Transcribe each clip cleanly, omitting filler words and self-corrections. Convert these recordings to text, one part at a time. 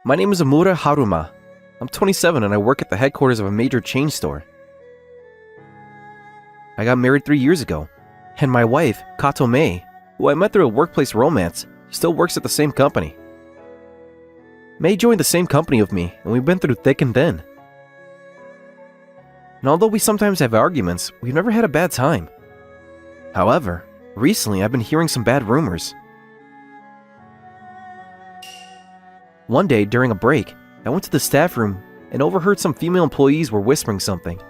My name is Amura Haruma. I'm 27 and I work at the headquarters of a major chain store. I got married 3 years ago, and my wife, Kato Mei, who I met through a workplace romance, still works at the same company. Mei joined the same company with me, and we've been through thick and thin. And although we sometimes have arguments, we've never had a bad time. However, recently I've been hearing some bad rumors. One day during a break, I went to the staff room and overheard some female employees were whispering something.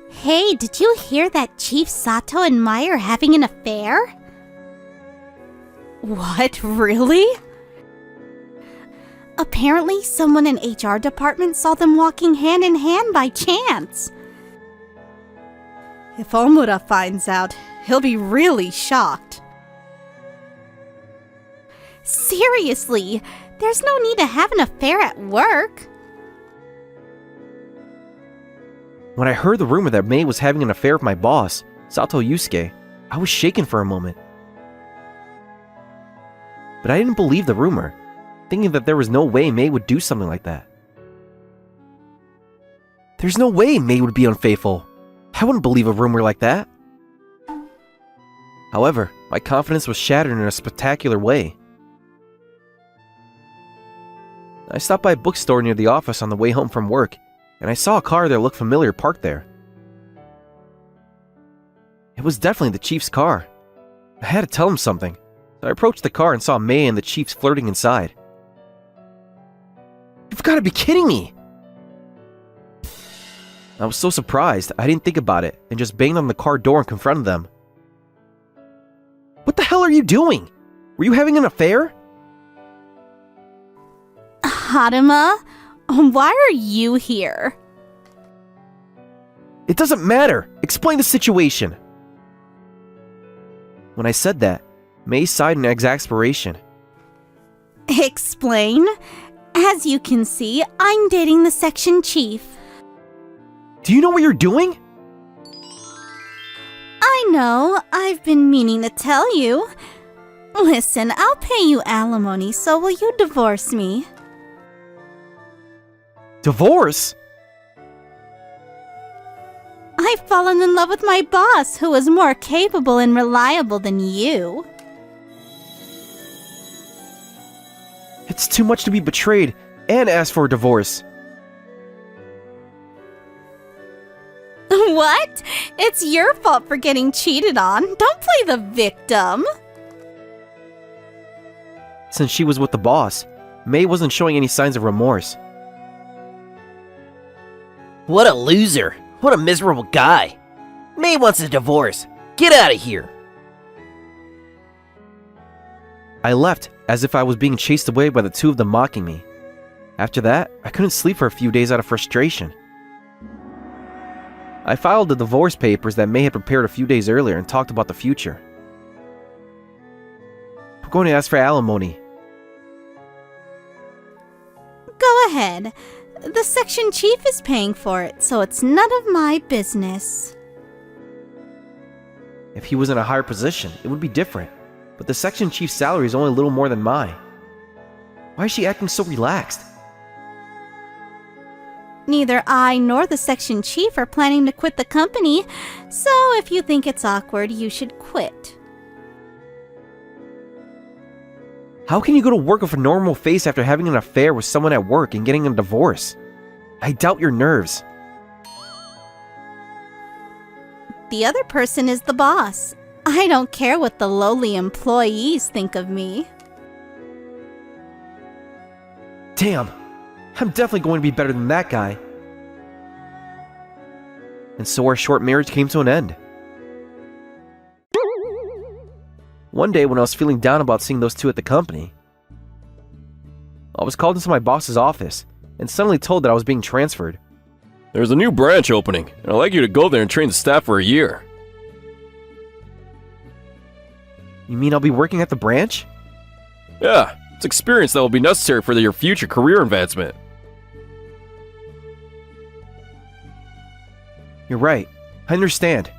Hey, did you hear that Chief Sato and Mai are having an affair? What, really? Apparently, someone in HR department saw them walking hand in hand by chance. If Omura finds out, he'll be really shocked. Seriously, there's no need to have an affair at work. When I heard the rumor that Mei was having an affair with my boss, Sato Yusuke, I was shaken for a moment. But I didn't believe the rumor, thinking that there was no way Mei would do something like that. There's no way Mei would be unfaithful. I wouldn't believe a rumor like that. However, my confidence was shattered in a spectacular way. I stopped by a bookstore near the office on the way home from work, and I saw a car that looked familiar parked there. It was definitely the chief's car. I had to tell him something, so I approached the car and saw Mei and the chiefs flirting inside. You've got to be kidding me! I was so surprised, I didn't think about it and just banged on the car door and confronted them. What the hell are you doing? Were you having an affair? Haruma, why are you here? It doesn't matter. Explain the situation. When I said that, Mei sighed in exasperation. Explain? As you can see, I'm dating the section chief. Do you know what you're doing? I know, I've been meaning to tell you. Listen, I'll pay you alimony, so will you divorce me? Divorce? I've fallen in love with my boss, who is more capable and reliable than you. It's too much to be betrayed and ask for a divorce. What? It's your fault for getting cheated on. Don't play the victim. Since she was with the boss, Mei wasn't showing any signs of remorse. What a loser. What a miserable guy. Mei wants a divorce. Get out of here. I left as if I was being chased away by the two of them mocking me. After that, I couldn't sleep for a few days out of frustration. I filed the divorce papers that Mei had prepared a few days earlier and talked about the future. We're going to ask for alimony. Go ahead. The section chief is paying for it, so it's none of my business. If he was in a higher position, it would be different. But the section chief's salary is only a little more than mine. Why is she acting so relaxed? Neither I nor the section chief are planning to quit the company, so if you think it's awkward, you should quit. How can you go to work with a normal face after having an affair with someone at work and getting a divorce? I doubt your nerves. The other person is the boss. I don't care what the lowly employees think of me. Damn, I'm definitely going to be better than that guy. And so our short marriage came to an end. One day when I was feeling down about seeing those two at the company, I was called into my boss's office and suddenly told that I was being transferred. There's a new branch opening, and I'd like you to go there and train the staff for a year. You mean I'll be working at the branch? Yeah, it's experience that will be necessary for your future career advancement. You're right. I understand.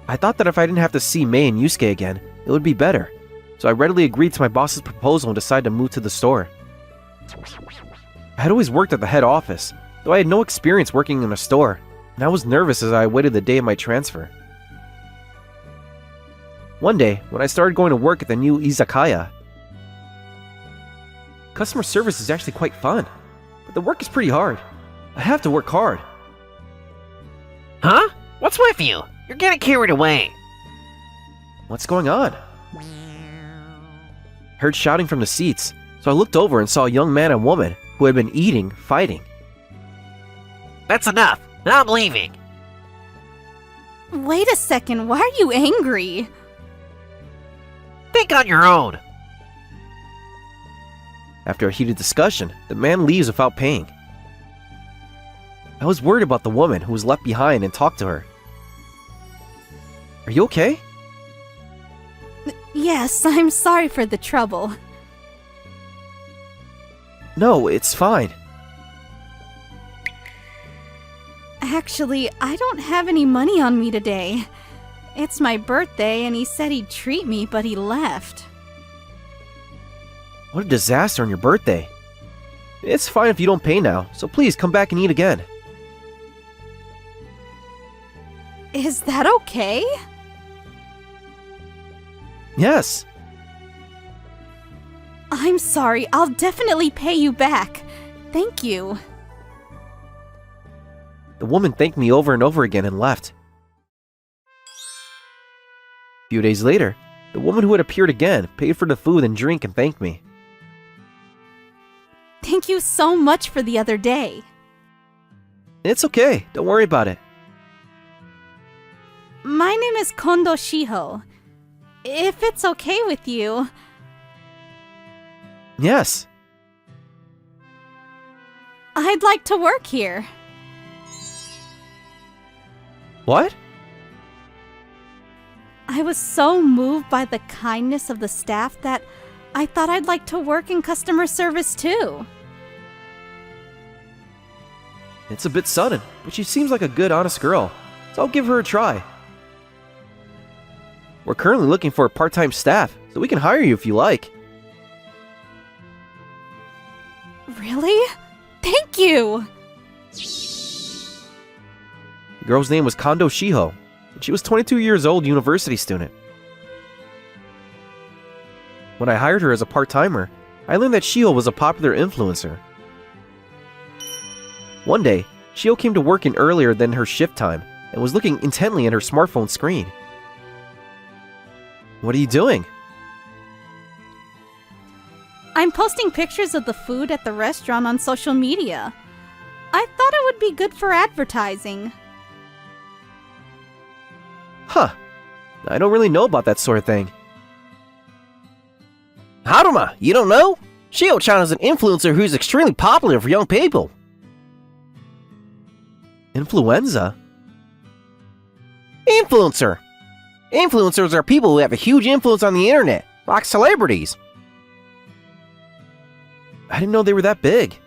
I thought that if I didn't have to see Mei and Yusuke again, it would be better. so I readily agreed to my boss's proposal and decided to move to the store. I had always worked at the head office, though I had no experience working in a store, and I was nervous as I awaited the day of my transfer. One day, when I started going to work at the new izakaya, customer service is actually quite fun, but the work is pretty hard. I have to work hard. Huh? What's with you? You're getting carried away. What's going on? I heard shouting from the seats, so I looked over and saw a young man and woman who had been eating, fighting. That's enough. I'm leaving. Wait a second, why are you angry? Think on your own. After a heated discussion, the man leaves without paying. I was worried about the woman who was left behind and talked to her. Are you okay? Yes, I'm sorry for the trouble. No, it's fine. Actually, I don't have any money on me today. It's my birthday and he said he'd treat me, but he left. What a disaster on your birthday. It's fine if you don't pay now, so please come back and eat again. Is that okay? Yes. I'm sorry, I'll definitely pay you back. Thank you. The woman thanked me over and over again and left. A few days later, the woman who had appeared again paid for the food and drink and thanked me. Thank you so much for the other day. It's okay, don't worry about it. My name is Kondo Shiho. If it's okay with you, Yes. I'd like to work here. What? I was so moved by the kindness of the staff that I thought I'd like to work in customer service too. It's a bit sudden, but she seems like a good, honest girl, so I'll give her a try. We're currently looking for a part-time staff, so we can hire you if you like. Really? Thank you! The girl's name was Kondo Shiho, and she was 22 years old, university student. When I hired her as a part-timer, I learned that Shiho was a popular influencer. One day, Shiho came to work in earlier than her shift time and was looking intently at her smartphone screen. What are you doing? I'm posting pictures of the food at the restaurant on social media. I thought it would be good for advertising. Huh. I don't really know about that sort of thing. Haruma, you don't know? Shio-chan is an influencer who's extremely popular for young people. Influenza? Influencer! Influencers are people who have a huge influence on the internet, like celebrities. I didn't know they were that big.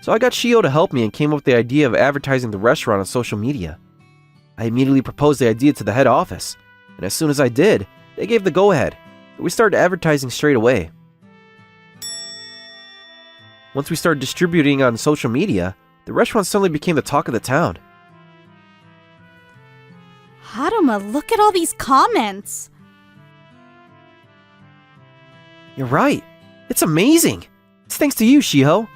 So I got Shio to help me and came up with the idea of advertising the restaurant on social media. I immediately proposed the idea to the head office, and as soon as I did, they gave the go-ahead. We started advertising straight away. Once we started distributing on social media, the restaurant suddenly became the talk of the town. Haruma, look at all these comments. You're right. It's amazing. It's thanks to you, Shiho.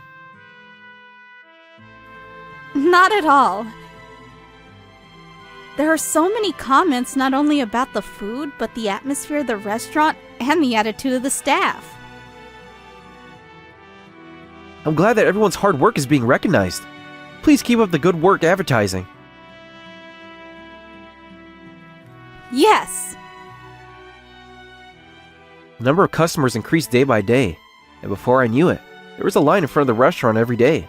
Not at all. There are so many comments not only about the food, but the atmosphere of the restaurant and the attitude of the staff. I'm glad that everyone's hard work is being recognized. Please keep up the good work advertising. Yes. The number of customers increased day by day, and before I knew it, there was a line in front of the restaurant every day.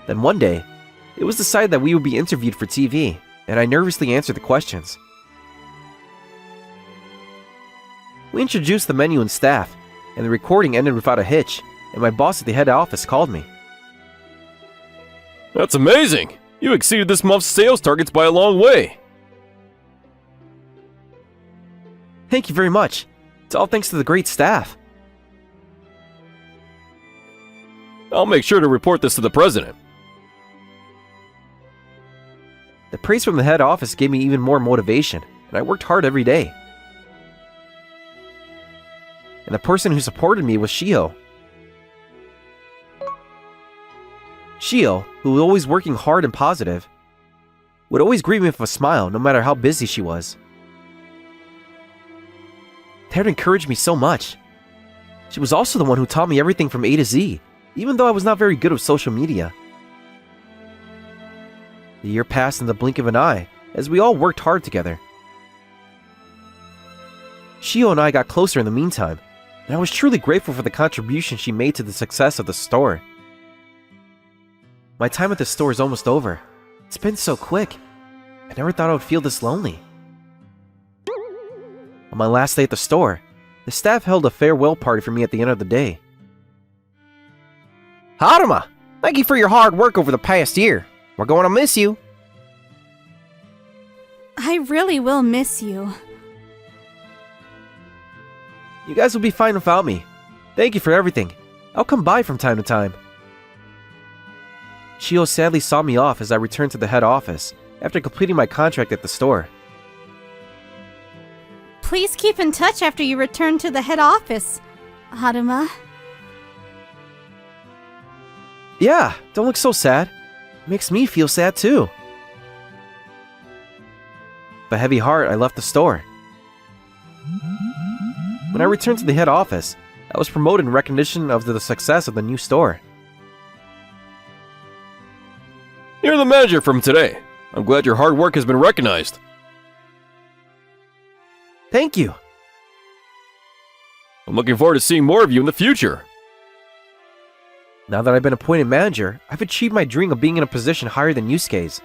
Then one day, it was decided that we would be interviewed for TV, and I nervously answered the questions. We introduced the menu and staff, and the recording ended without a hitch, and my boss at the head office called me. That's amazing! You exceeded this month's sales targets by a long way. Thank you very much. It's all thanks to the great staff. I'll make sure to report this to the president. The praise from the head office gave me even more motivation, and I worked hard every day. And the person who supported me was Shio. Shio, who was always working hard and positive, would always greet me with a smile no matter how busy she was. That had encouraged me so much. She was also the one who taught me everything from A to Z, even though I was not very good with social media. The year passed in the blink of an eye, as we all worked hard together. Shio and I got closer in the meantime, and I was truly grateful for the contribution she made to the success of the store. My time at the store is almost over. It's been so quick. I never thought I would feel this lonely. On my last day at the store, the staff held a farewell party for me at the end of the day. Haruma, thank you for your hard work over the past year. We're going to miss you. I really will miss you. You guys will be fine without me. Thank you for everything. I'll come by from time to time. Shio sadly saw me off as I returned to the head office after completing my contract at the store. Please keep in touch after you return to the head office, Haruma. Yeah, don't look so sad. It makes me feel sad too. With a heavy heart, I left the store. When I returned to the head office, I was promoted in recognition of the success of the new store. You're the manager from today. I'm glad your hard work has been recognized. Thank you. I'm looking forward to seeing more of you in the future. Now that I've been appointed manager, I've achieved my dream of being in a position higher than Yusuke's.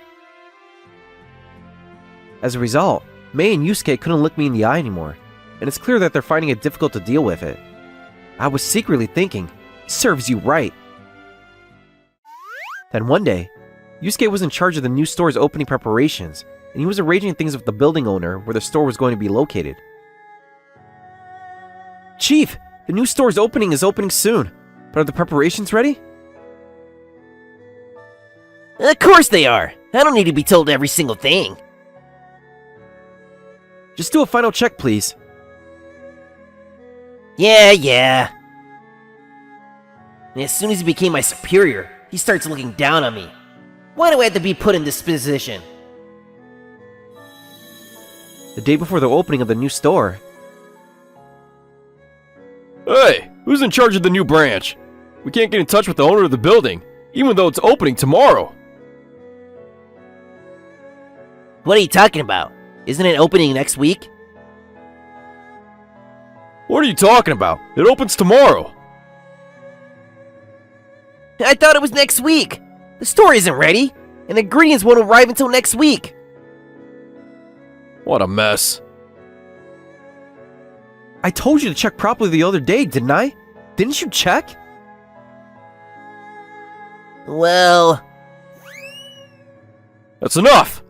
As a result, Mei and Yusuke couldn't look me in the eye anymore, and it's clear that they're finding it difficult to deal with it. I was secretly thinking, serves you right. Then one day, Yusuke was in charge of the new store's opening preparations, and he was arranging things with the building owner where the store was going to be located. Chief, the new store's opening is opening soon, but are the preparations ready? Of course they are. I don't need to be told every single thing. Just do a final check, please. Yeah. And as soon as he became my superior, he starts looking down on me. Why do I have to be put in this position? The day before the opening of the new store, Hey, who's in charge of the new branch? We can't get in touch with the owner of the building, even though it's opening tomorrow. What are you talking about? Isn't it opening next week? What are you talking about? It opens tomorrow. I thought it was next week. The store isn't ready, and the ingredients won't arrive until next week. What a mess. I told you to check properly the other day, didn't I? Didn't you check? Well, That's enough!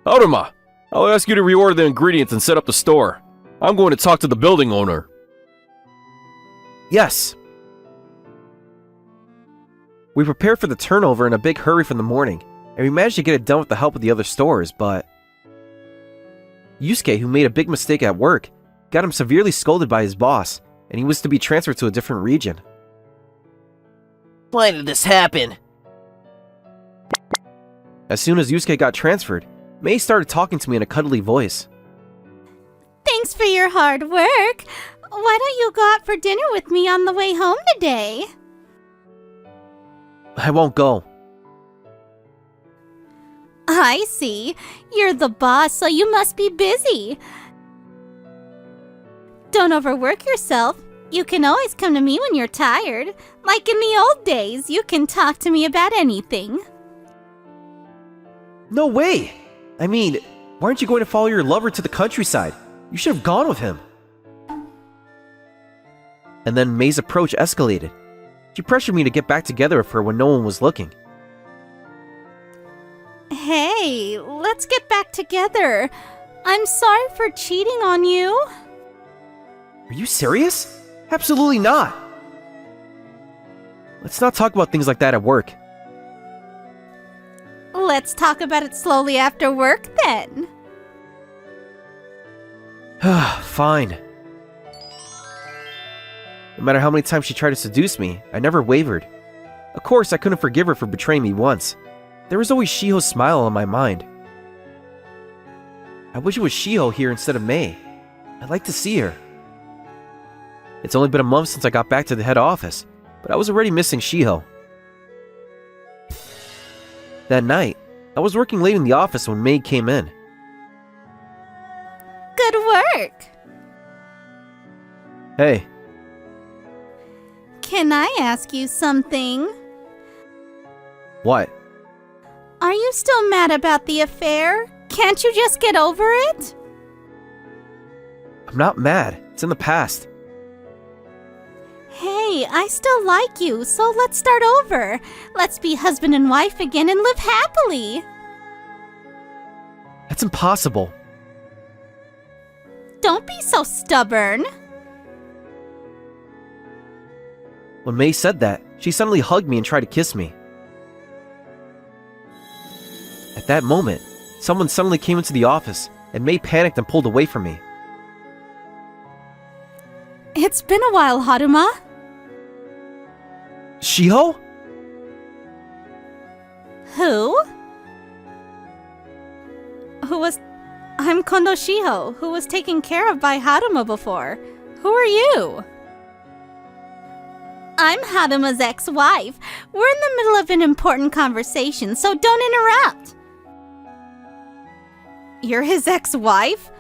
Haruma, I'll ask you to reorder the ingredients and set up the store. I'm going to talk to the building owner. Yes. We prepared for the turnover in a big hurry from the morning, and we managed to get it done with the help of the other stores, but Yusuke, who made a big mistake at work, got him severely scolded by his boss, and he was to be transferred to a different region. why did this happen? As soon as Yusuke got transferred, Mei started talking to me in a cuddly voice. Thanks for your hard work. Why don't you go out for dinner with me on the way home today? I won't go. I see. You're the boss, so you must be busy. Don't overwork yourself. You can always come to me when you're tired. Like in the old days, you can talk to me about anything. No way! I mean, why aren't you going to follow your lover to the countryside? You should have gone with him. And then Mei's approach escalated. She pressured me to get back together with her when no one was looking. Hey, let's get back together. I'm sorry for cheating on you. Are you serious? Absolutely not! Let's not talk about things like that at work. Let's talk about it slowly after work then. Fine. No matter how many times she tried to seduce me, I never wavered. Of course, I couldn't forgive her for betraying me once. There was always Shiho's smile on my mind. I wish it was Shiho here instead of Mei. I'd like to see her. It's only been a month since I got back to the head office, but I was already missing Shiho. That night, I was working late in the office when Mei came in. Good work! Hey, Can I ask you something? what? Are you still mad about the affair? Can't you just get over it? I'm not mad. It's in the past. Hey, I still like you, so let's start over. Let's be husband and wife again and live happily. That's impossible. Don't be so stubborn. When Mei said that, she suddenly hugged me and tried to kiss me. At that moment, someone suddenly came into the office, and Mei panicked and pulled away from me. It's been a while, Haruma. Shiho? Who? I'm Kondo Shiho, who was taken care of by Haruma before. Who are you? I'm Haruma's ex-wife. We're in the middle of an important conversation, so don't interrupt. You're his ex-wife?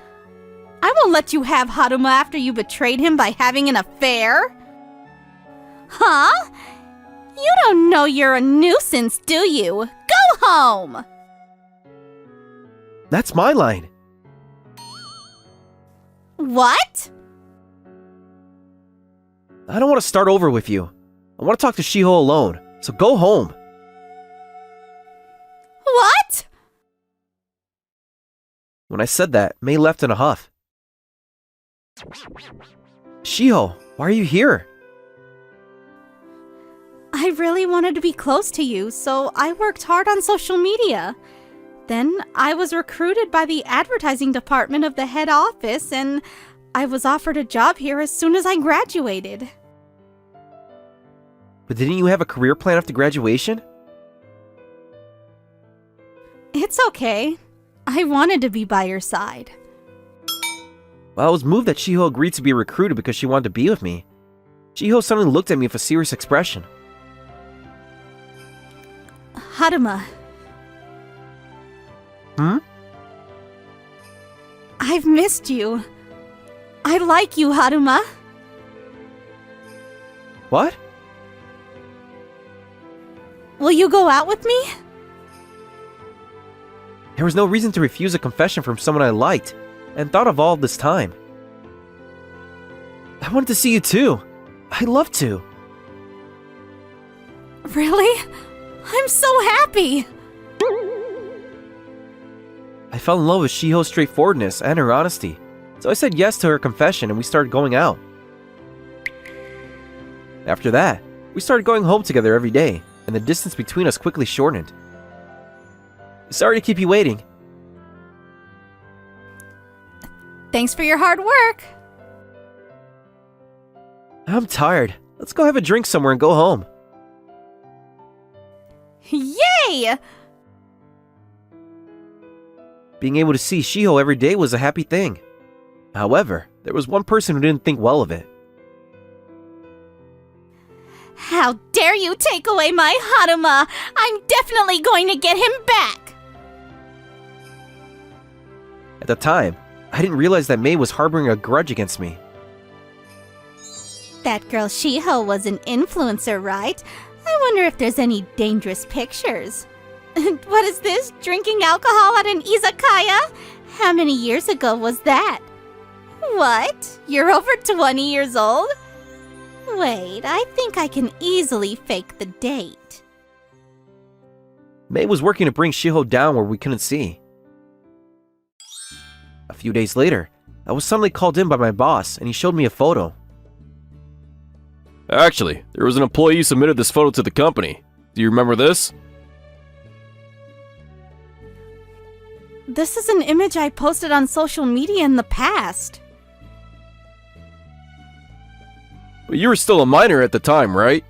I won't let you have Haruma after you betrayed him by having an affair. Huh? You don't know you're a nuisance, do you? Go home! That's my line. What? I don't want to start over with you. I want to talk to Shiho alone, so go home. What? When I said that, Mei left in a huff. Shiho, why are you here? I really wanted to be close to you, so I worked hard on social media. Then I was recruited by the advertising department of the head office, and I was offered a job here as soon as I graduated. But didn't you have a career plan after graduation? It's okay. I wanted to be by your side. Well, I was moved that Shiho agreed to be recruited because she wanted to be with me. Shiho suddenly looked at me with a serious expression. Haruma. Hmm? I've missed you. I like you, Haruma. What? Will you go out with me? There was no reason to refuse a confession from someone I liked, and thought of all this time. I wanted to see you too. I'd love to. Really? I'm so happy. I fell in love with Shiho's straightforwardness and her honesty, so I said yes to her confession and we started going out. After that, we started going home together every day, and the distance between us quickly shortened. Sorry to keep you waiting. Thanks for your hard work. I'm tired. Let's go have a drink somewhere and go home. Yay! Being able to see Shiho every day was a happy thing. However, there was one person who didn't think well of it. How dare you take away my Haruma! I'm definitely going to get him back! At the time, I didn't realize that Mei was harboring a grudge against me. That girl Shiho was an influencer, right? I wonder if there's any dangerous pictures. What is this? Drinking alcohol at an izakaya? How many years ago was that? What? You're over 20 years old? Wait, I think I can easily fake the date. Mei was working to bring Shiho down where we couldn't see. A few days later, I was suddenly called in by my boss, and he showed me a photo. Actually, there was an employee who submitted this photo to the company. Do you remember this? This is an image I posted on social media in the past. But you were still a minor at the time, right?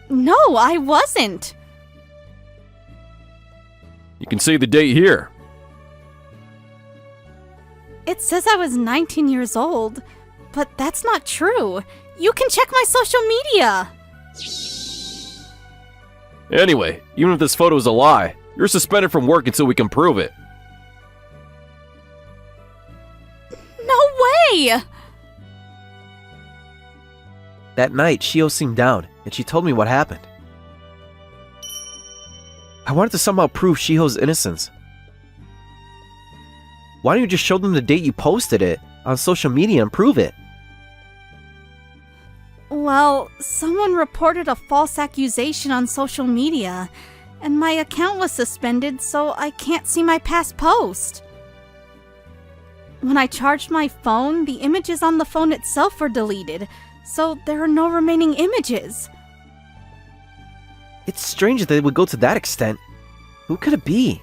No, I wasn't. You can see the date here. It says I was 19 years old, but that's not true. You can check my social media. Anyway, even if this photo is a lie, you're suspended from work until we can prove it. No way! That night, Shio seemed down, and she told me what happened. I wanted to somehow prove Shiho's innocence. Why don't you just show them the date you posted it on social media and prove it? Well, someone reported a false accusation on social media, and my account was suspended, so I can't see my past post. When I charged my phone, the images on the phone itself were deleted, so there are no remaining images. It's strange that they would go to that extent. Who could it be?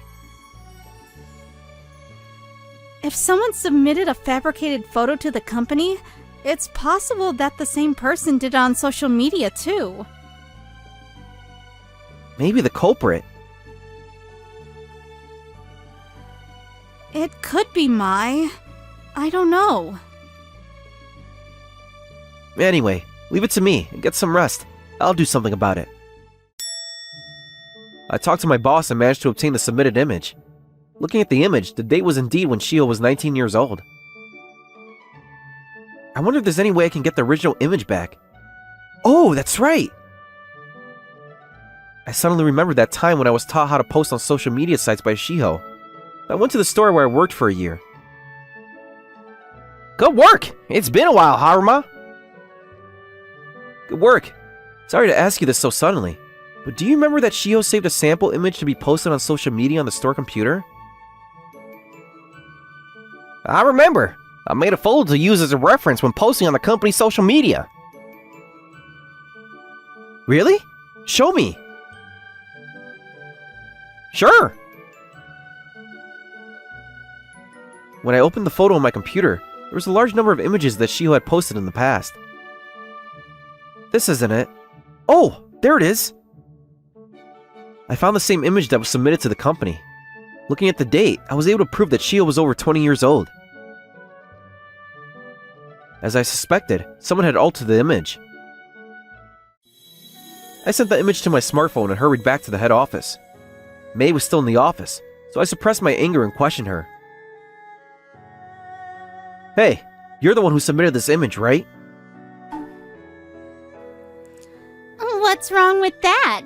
If someone submitted a fabricated photo to the company, it's possible that the same person did it on social media too. Maybe the culprit. It could be Mai. I don't know. Anyway, leave it to me and get some rest. I'll do something about it. I talked to my boss and managed to obtain the submitted image. Looking at the image, the date was indeed when Shio was 19 years old. I wonder if there's any way I can get the original image back. Oh, that's right! I suddenly remembered that time when I was taught how to post on social media sites by Shiho. I went to the store where I worked for a year. Good work! It's been a while, Haruma. Good work. Sorry to ask you this so suddenly, but do you remember that Shiho saved a sample image to be posted on social media on the store computer? I remember. I made a photo to use as a reference when posting on the company's social media. Really? Show me! Sure. When I opened the photo on my computer, there was a large number of images that Shiho had posted in the past. This isn't it. Oh, there it is! I found the same image that was submitted to the company. Looking at the date, I was able to prove that Shio was over 20 years old. As I suspected, someone had altered the image. I sent the image to my smartphone and hurried back to the head office. May was still in the office, so I suppressed my anger and questioned her. Hey, you're the one who submitted this image, right? What's wrong with that?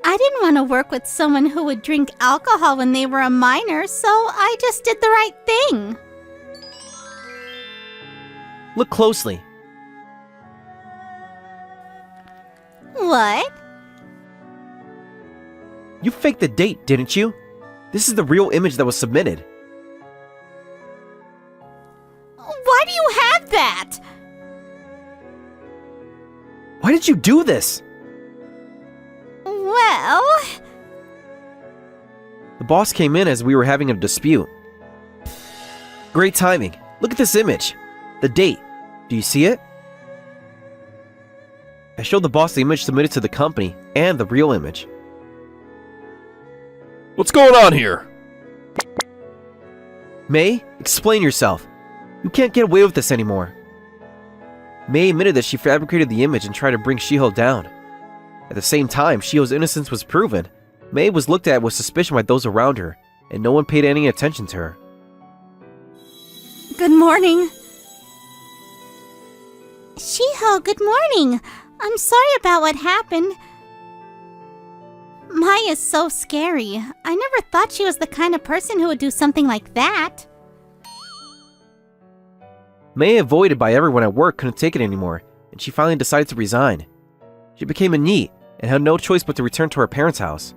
I didn't want to work with someone who would drink alcohol when they were a minor, so I just did the right thing. Look closely. What? You faked the date, didn't you? This is the real image that was submitted. Why do you have that? Why did you do this? Well... The boss came in as we were having a dispute. Great timing. Look at this image. The date. Do you see it? I showed the boss the image submitted to the company and the real image. What's going on here? May, explain yourself. You can't get away with this anymore. May admitted that she fabricated the image and tried to bring Shiho down. At the same time, Shiho's innocence was proven. May was looked at with suspicion by those around her, and no one paid any attention to her. Good morning. Shiho, good morning. I'm sorry about what happened. Mai is so scary. I never thought she was the kind of person who would do something like that. May, avoided by everyone at work, couldn't take it anymore, and she finally decided to resign. She became a NEET and had no choice but to return to her parents' house.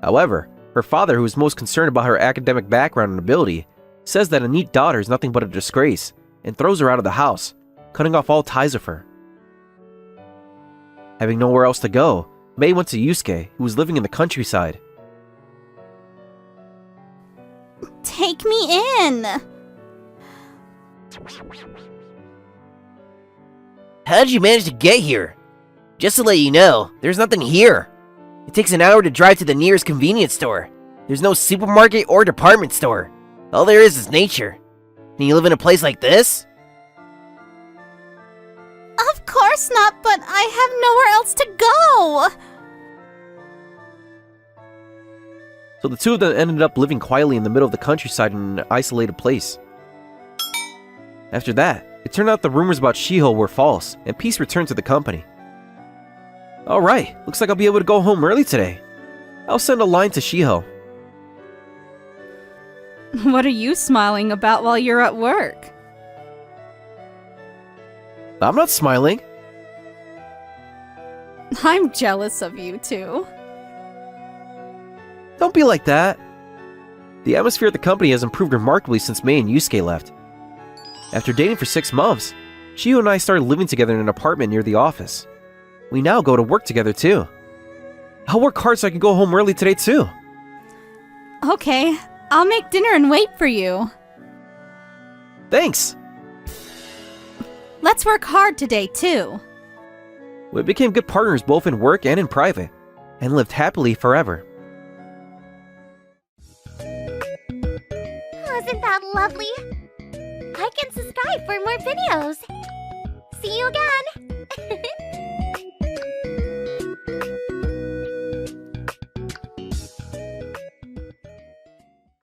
However, her father, who was most concerned about her academic background and ability, says that a neat daughter is nothing but a disgrace, and throws her out of the house, cutting off all ties with her. Having nowhere else to go, Mei went to Yusuke, who was living in the countryside. Take me in! How did you manage to get here? Just to let you know, there's nothing here. It takes an hour to drive to the nearest convenience store. There's no supermarket or department store. All there is nature. And you live in a place like this? Of course not, but I have nowhere else to go! So the two of them ended up living quietly in the middle of the countryside in an isolated place. After that, it turned out the rumors about Shiho were false, and peace returned to the company. Alright, looks like I'll be able to go home early today. I'll send a line to Shiho. What are you smiling about while you're at work? I'm not smiling. I'm jealous of you two. Don't be like that. The atmosphere at the company has improved remarkably since Mei and Yusuke left. After dating for 6 months, Shiho and I started living together in an apartment near the office. We now go to work together too. I'll work hard so I can go home early today too. Okay, I'll make dinner and wait for you. Thanks! Let's work hard today too. We became good partners both in work and in private, and lived happily forever. Wasn't that lovely? I can subscribe for more videos. See you again!